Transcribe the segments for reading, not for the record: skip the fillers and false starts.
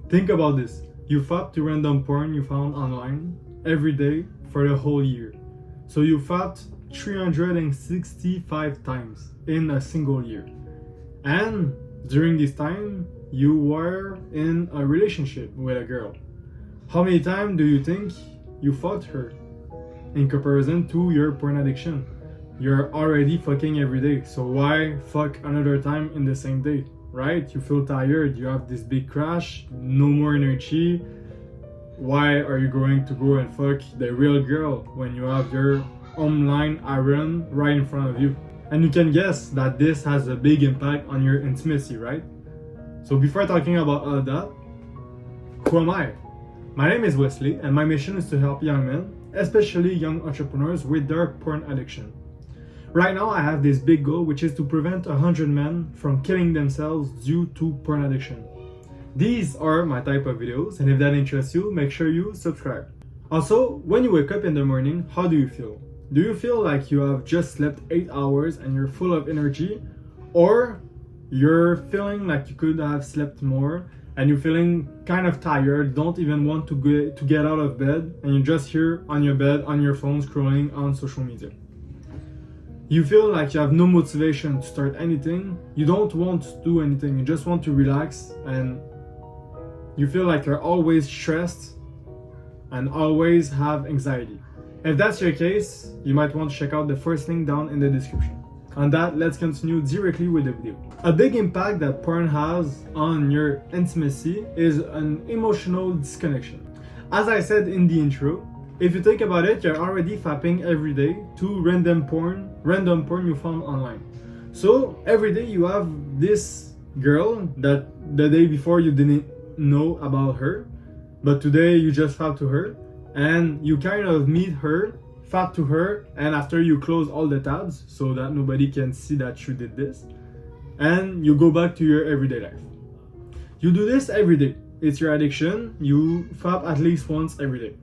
Think about this. You fought to random porn you found online every day for the whole year. So you fought 365 times in a single year. And during this time, you were in a relationship with a girl. How many times do you think you fought her in comparison to your porn addiction? You're already fucking every day, so why fuck another time in the same day, right? You feel tired, you have this big crash, no more energy. Why are you going to go and fuck the real girl when you have your online iron right in front of you? And you can guess that this has a big impact on your intimacy, right? So before talking about all that, who am I? My name is Wesley, and my mission is to help young men, especially young entrepreneurs, with their porn addiction. Right now, I have this big goal, which is to prevent 100 men from killing themselves due to porn addiction. These are my type of videos, and if that interests you, make sure you subscribe. Also, when you wake up in the morning, how do you feel? Do you feel like you have just slept 8 hours and you're full of energy? Or you're feeling like you could have slept more and you're feeling kind of tired, don't even want to get out of bed, and you're just here on your bed, on your phone, scrolling on social media? You feel like you have no motivation to start anything, you don't want to do anything, you just want to relax, and you feel like you're always stressed and always have anxiety. If that's your case, you might want to check out the first link down in the description. On that, let's continue directly with the video. A big impact that porn has on your intimacy is an emotional disconnection. As I said in the intro, if you think about it, you're already fapping every day to random porn you found online. So every day you have this girl that the day before you didn't know about her, but today you just fap to her, and you kind of meet her, fap to her, and after you close all the tabs so that nobody can see that you did this, and you go back to your everyday life. You do this every day. It's your addiction. You fap at least once every day.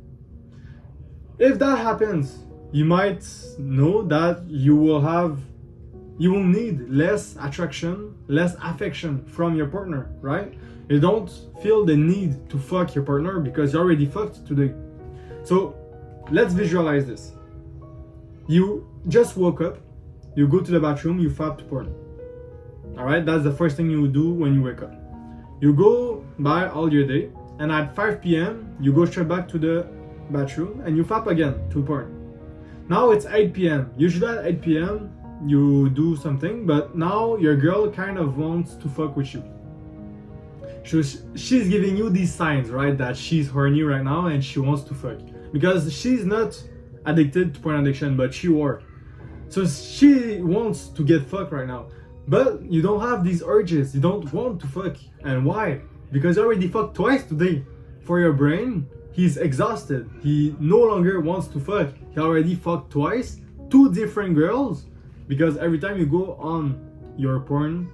If that happens, you might know that you will need less attraction, less affection from your partner, right? You don't feel the need to fuck your partner because you already fucked today. So let's visualize this. You just woke up, you go to the bathroom, you fap to porn. Alright, that's the first thing you do when you wake up. You go by all your day, and at 5 p.m. you go straight back to the bathroom and you fap again to porn. Now it's 8 p.m. Usually at 8 p.m. you do something, but now your girl kind of wants to fuck with you. So she's giving you these signs, right, that she's horny right now and she wants to fuck. Because she's not addicted to porn addiction, but you are. So she wants to get fucked right now. But you don't have these urges, you don't want to fuck. And why? Because you already fucked twice today. For your brain, he's exhausted. He no longer wants to fuck. He already fucked twice, 2 different girls. Because every time you go on your porn,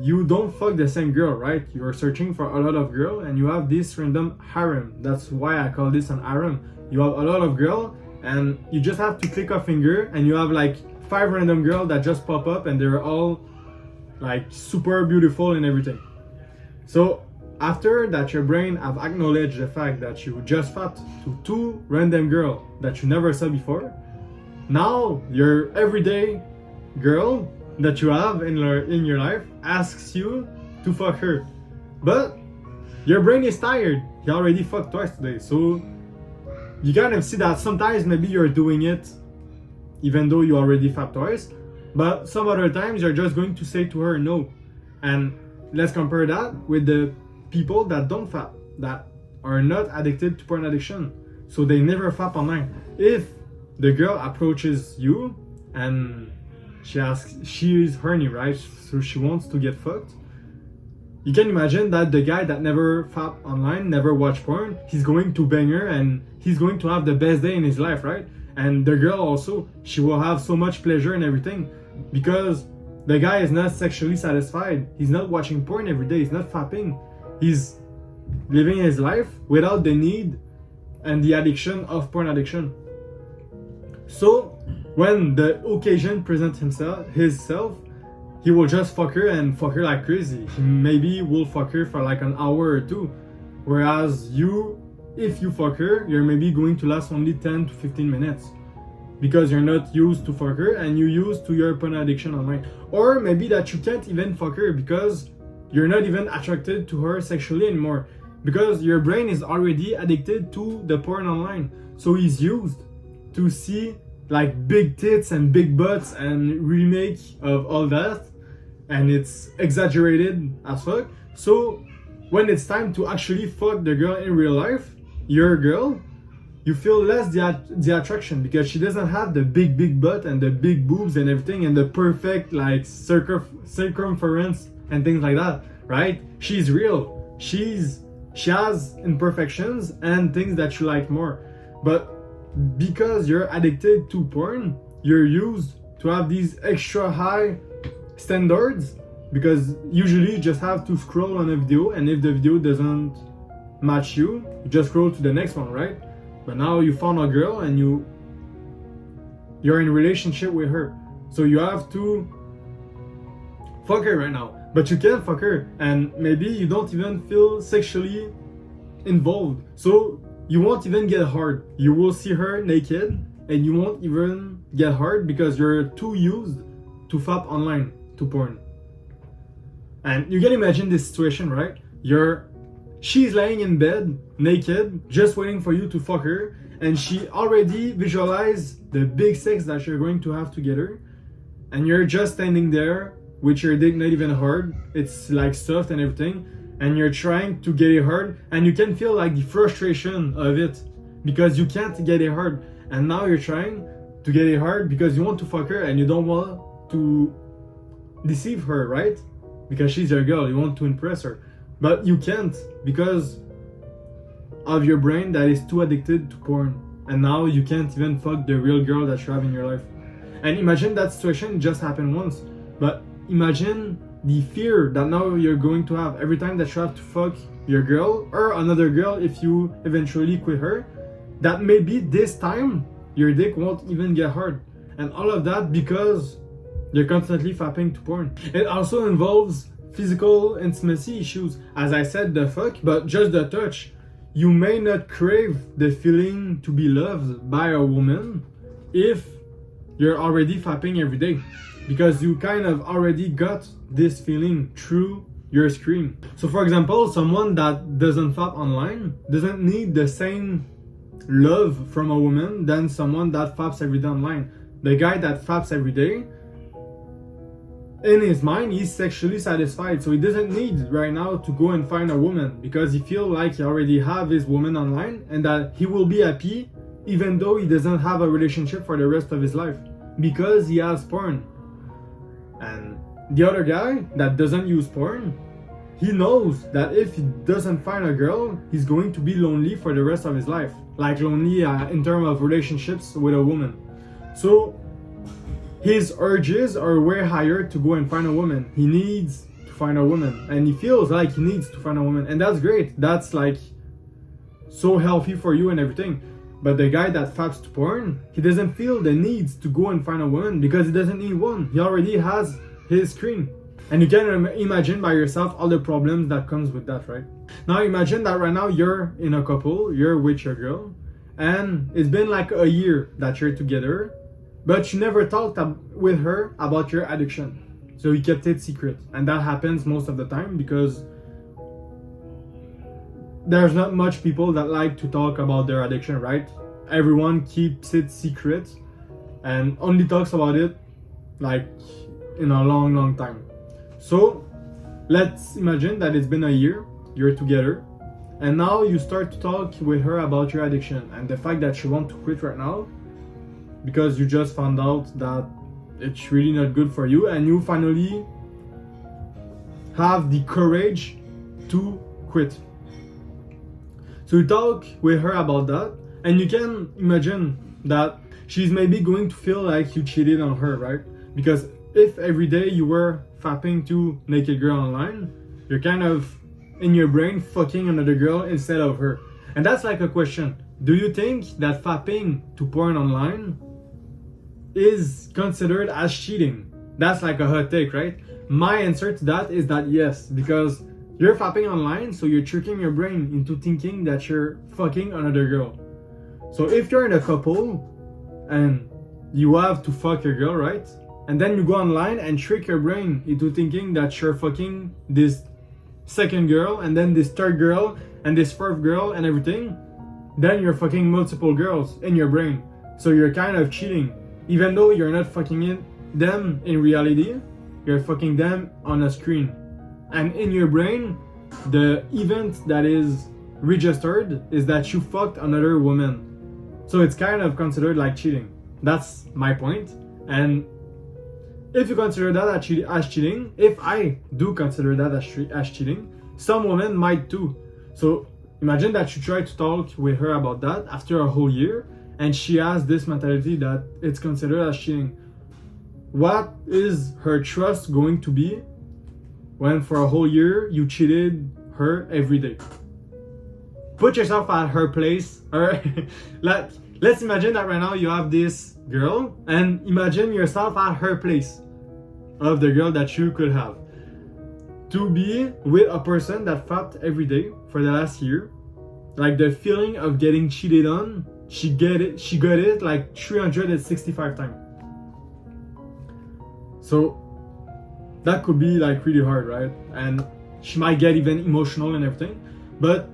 you don't fuck the same girl, right? You're searching for a lot of girls and you have this random harem. That's why I call this an harem. You have a lot of girls and you just have to click a finger and you have like 5 random girls that just pop up and they're all like super beautiful and everything. So after that your brain have acknowledged the fact that you just fapped to 2 random girls that you never saw before, now your everyday girl that you have in your life asks you to fuck her. But your brain is tired. You already fucked twice today. So you kind of see that sometimes maybe you're doing it even though you already fapped twice. But some other times you're just going to say to her no. And let's compare that with the people that don't fap, that are not addicted to porn addiction. So they never fap online. If the girl approaches you and she's horny, right? So she wants to get fucked. You can imagine that the guy that never fap online, never watch porn, he's going to bang her and he's going to have the best day in his life, right? And the girl also, she will have so much pleasure and everything because the guy is not sexually satisfied. He's not watching porn every day. He's not fapping. He's living his life without the need and the addiction of porn addiction. So when the occasion presents himself, he will just fuck her and fuck her like crazy. He maybe will fuck her for like an hour or two. Whereas you, if you fuck her, you're maybe going to last only 10 to 15 minutes. Because you're not used to fuck her and you're used to your porn addiction online. Or maybe that you can't even fuck her because you're not even attracted to her sexually anymore. Because your brain is already addicted to the porn online. So he's used to see like big tits and big butts and remake of all that. And it's exaggerated as fuck. So when it's time to actually fuck the girl in real life, your girl, you feel less the attraction because she doesn't have the big butt and the big boobs and everything and the perfect like circumference and things like that, right? She's real. She has imperfections and things that you like more. But because you're addicted to porn, you're used to have these extra high standards because usually you just have to scroll on a video, and if the video doesn't match you just scroll to the next one, right? But now you found a girl and you're in a relationship with her. So you have to fuck her right now. But you can't fuck her. And maybe you don't even feel sexually involved. So you won't even get hard. You will see her naked and you won't even get hard because you're too used to fap online, to porn. And you can imagine this situation, right? She's laying in bed, naked, just waiting for you to fuck her, and she already visualized the big sex that you're going to have together, and you're just standing there with your dick not even hard, it's like soft and everything, and you're trying to get it hard, and you can feel like the frustration of it, because you can't get it hard, and now you're trying to get it hard because you want to fuck her, and you don't want to deceive her, right? Because she's your girl, you want to impress her. But you can't because of your brain that is too addicted to porn. And now you can't even fuck the real girl that you have in your life. And imagine that situation just happened once. But imagine the fear that now you're going to have every time that you have to fuck your girl or another girl if you eventually quit her. That maybe this time your dick won't even get hard. And all of that because you're constantly fapping to porn. It also involves physical intimacy issues. As I said, the fuck, but just the touch. You may not crave the feeling to be loved by a woman if you're already fapping every day, because you kind of already got this feeling through your screen. So for example, someone that doesn't fap online doesn't need the same love from a woman than someone that faps every day online. The guy that faps every day, in his mind, he's sexually satisfied, so he doesn't need right now to go and find a woman because he feels like he already have his woman online and that he will be happy even though he doesn't have a relationship for the rest of his life because he has porn. And the other guy that doesn't use porn, he knows that if he doesn't find a girl, he's going to be lonely for the rest of his life, like lonely in terms of relationships with a woman. So his urges are way higher to go and find a woman. He needs to find a woman and he feels like he needs to find a woman, and that's great. That's like so healthy for you and everything. But the guy that faps to porn, he doesn't feel the need to go and find a woman because he doesn't need one. He already has his screen. And you can imagine by yourself all the problems that comes with that, right? Now imagine that right now you're in a couple, you're with your girl, and it's been like a year that you're together, but you never talked with her about your addiction. So you kept it secret. And that happens most of the time because there's not much people that like to talk about their addiction, right? Everyone keeps it secret and only talks about it like in a long time. So let's imagine that it's been a year, you're together, and now you start to talk with her about your addiction and the fact that you want to quit right now because you just found out that it's really not good for you, and you finally have the courage to quit. So you talk with her about that, and you can imagine that she's maybe going to feel like you cheated on her, right? Because if every day you were fapping to naked girl online, you're kind of in your brain fucking another girl instead of her. And that's like a question. Do you think that fapping to porn online is considered as cheating? That's like a hot take, right? My answer to that is that yes, because you're fapping online, so you're tricking your brain into thinking that you're fucking another girl. So if you're in a couple and you have to fuck your girl, right? And then you go online and trick your brain into thinking that you're fucking this second girl and then this third girl and this fourth girl and everything, then you're fucking multiple girls in your brain. So you're kind of cheating. Even though you're not fucking them in reality, you're fucking them on a screen. And in your brain, the event that is registered is that you fucked another woman. So it's kind of considered like cheating. That's my point. And if you consider that as cheating, if I do consider that as cheating, some women might too. So imagine that you try to talk with her about that after a whole year, and she has this mentality that it's considered as cheating. What is her trust going to be when for a whole year you cheated her every day? Put yourself at her place, or let's imagine that right now you have this girl, and imagine yourself at her place of the girl that you could have. To be with a person that fapped every day for the last year, like the feeling of getting cheated on, she got it like 365 times. So that could be like really hard, right? And she might get even emotional and everything. But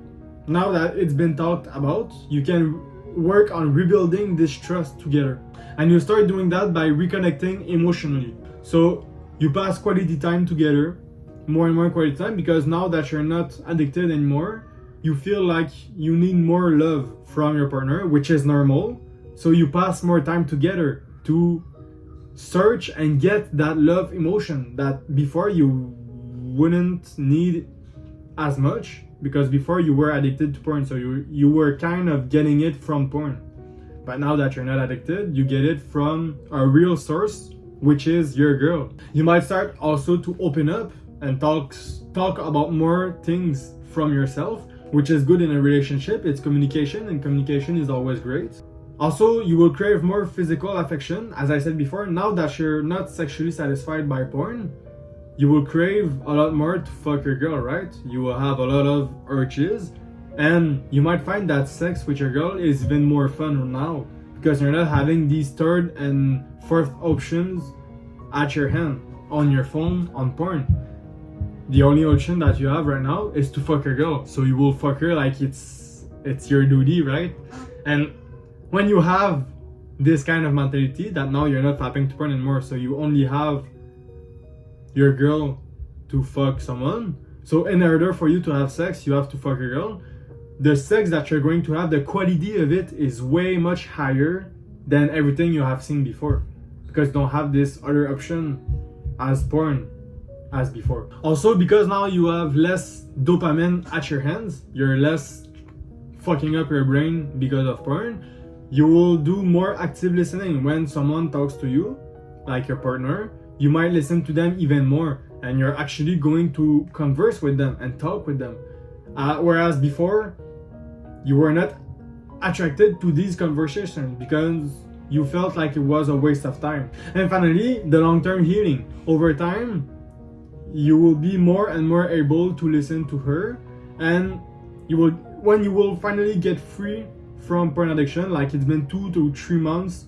now that it's been talked about, you can work on rebuilding this trust together. And you start doing that by reconnecting emotionally. So you pass quality time together, more and more quality time, because now that you're not addicted anymore, you feel like you need more love from your partner, which is normal. So you pass more time together to search and get that love emotion that before you wouldn't need as much, because before you were addicted to porn, so you were kind of getting it from porn. But now that you're not addicted, you get it from a real source, which is your girl. You might start also to open up and talk about more things from yourself, which is good in a relationship. It's communication, and communication is always great. Also, you will crave more physical affection. As I said before, now that you're not sexually satisfied by porn, you will crave a lot more to fuck your girl, right? You will have a lot of urges, and you might find that sex with your girl is even more fun now, because you're not having these third and fourth options at your hand, on your phone, on porn. The only option that you have right now is to fuck your girl. So you will fuck her like it's your duty, right? And when you have this kind of mentality that now you're not fapping to porn anymore, so you only have your girl to fuck someone. So in order for you to have sex, you have to fuck your girl. The sex that you're going to have, the quality of it is way much higher than everything you have seen before, because you don't have this other option as porn as before. Also, because now you have less dopamine at your hands, you're less fucking up your brain because of porn, you will do more active listening. When someone talks to you, like your partner, you might listen to them even more, and you're actually going to converse with them and talk with them. Whereas before, you were not attracted to these conversations because you felt like it was a waste of time. And finally, the long-term healing. Over time, you will be more and more able to listen to her, and when you will finally get free from porn addiction, like it's been 2 to 3 months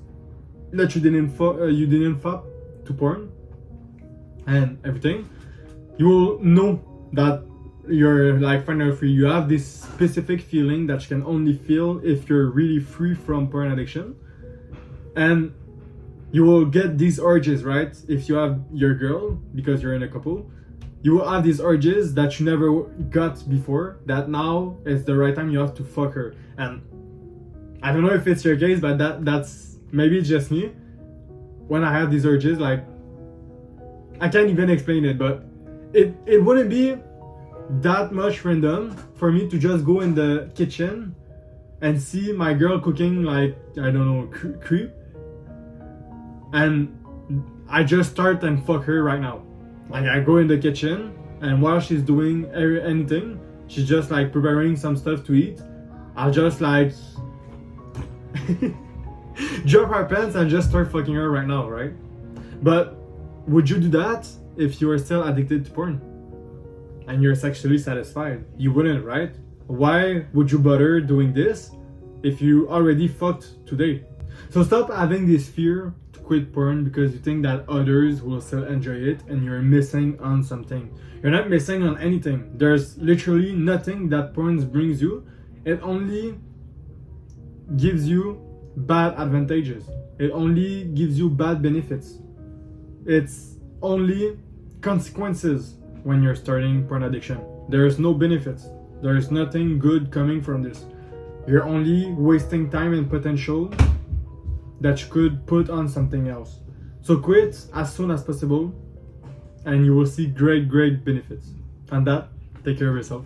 that you didn't fuck to porn and everything, you will know that you're like finally free. You have this specific feeling that you can only feel if you're really free from porn addiction, and you will get these urges, right? If you have your girl, because you're in a couple, you will have these urges that you never got before, that now it's the right time you have to fuck her. And I don't know if it's your case, but that's maybe just me. When I have these urges, like, I can't even explain it, but it wouldn't be that much random for me to just go in the kitchen and see my girl cooking, like, I don't know, creep, and I just start and fuck her right now. Like, I go in the kitchen, and while she's doing anything, she's just like preparing some stuff to eat, I'll just like drop her pants and just start fucking her right now, right? But would you do that if you are still addicted to porn and you're sexually satisfied? You wouldn't, right? Why would you bother doing this if you already fucked today? So stop having this fear to quit porn because you think that others will still enjoy it and you're missing on something. You're not missing on anything. There's literally nothing that porn brings you. It only gives you bad advantages. It only gives you bad benefits. It's only consequences when you're starting porn addiction. There's no benefits. There's nothing good coming from this. You're only wasting time and potential that you could put on something else. So quit as soon as possible and you will see great benefits. And that, take care of yourself.